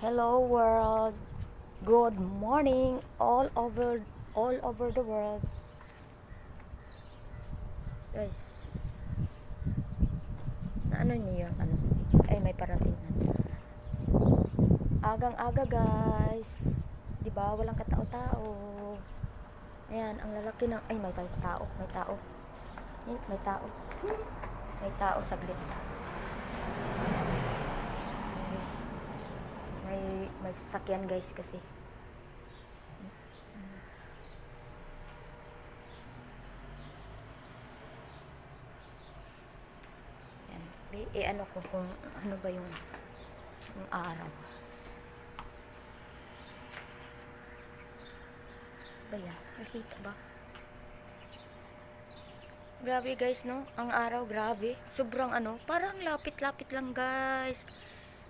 Hello world. Good morning all over the world. Guys, na ano niyo yung ano? Ay may parating na. Agang-aga guys. 'Di ba? Walang katao-tao. Ayan, ang lalaki ng ay may tao, may tao. May tao. May tao saglit. Guys, may sasakyan guys kasi. Ano ko kung ano ba yung araw ba yan? Nakita ba? Grabe guys, no? Ang araw, grabe. Sobrang ano, parang lapit-lapit lang guys.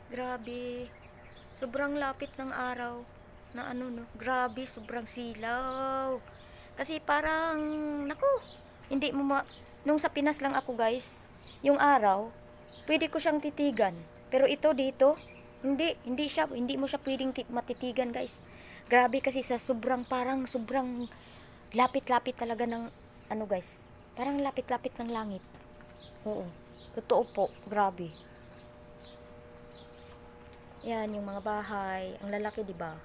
Grabe. Sobrang lapit ng araw na ano, no? Grabe, sobrang silaw. Kasi parang, naku, hindi mo nung sa Pinas lang ako guys, yung araw, pwede ko siyang titigan. Pero ito dito, hindi mo siya pwedeng matitigan guys. Grabe kasi sa parang sobrang lapit-lapit talaga ng ano guys. Parang lapit-lapit ng langit. Oo. Totoo po, grabe. Yan yung mga bahay, ang lalaki 'di ba?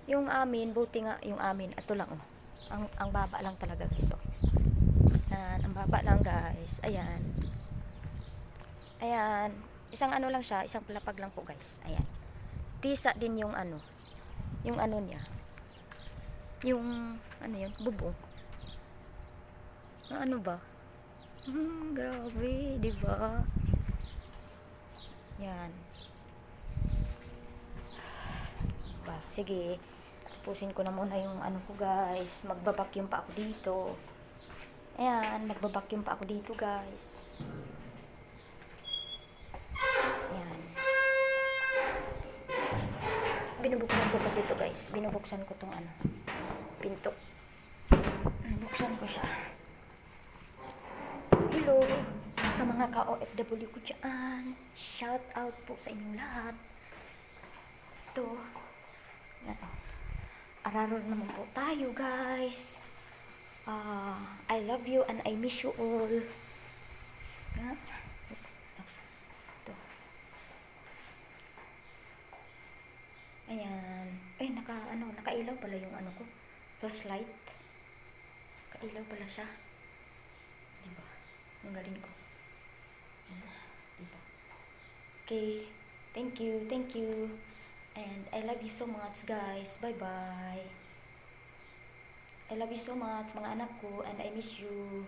Yung amin, buti nga yung amin, ito lang oh. Ang baba lang talaga guys oh. Yan, ang baba lang guys. Ayan. Ayan, isang ano lang siya, isang palapag lang po guys. Ayan. Tisa din yung ano niya. Yung ano yun, bubong. Ano ba? Grabe, di ba? Yan. Ba, sige. Tapusin ko na muna yung ano ko guys. Magbabacuum pa ako dito. Ayan, magbabacuum pa ako dito guys. Ayan. Binubuksan ko kasi ito guys. Binubuksan ko tong ano, pinto. Buksan ko siya. Hello sa mga ka-OFW ko dyan. Shout out po sa inyong lahat. Ito. Yan. Araron naman po tayo guys. I love you and I miss you all. Yan. Ito. Ayan. Ay, nakailaw pala yung ano ko. Flashlight. Nakailaw pala siya. Diba? Ang galing ko. Diba? Okay. Thank you. And I love you so much guys. Bye bye. I love you so much mga anak ko and I miss you.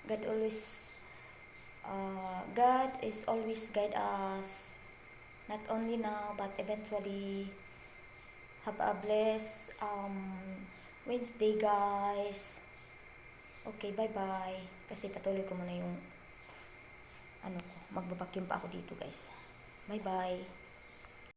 God is always guide us. Not only now but eventually. Have a blessed Wednesday guys. Okay, bye bye. Kasi patuloy ko muna yung ano ko. Magbabacuum pa ako dito guys. Bye bye.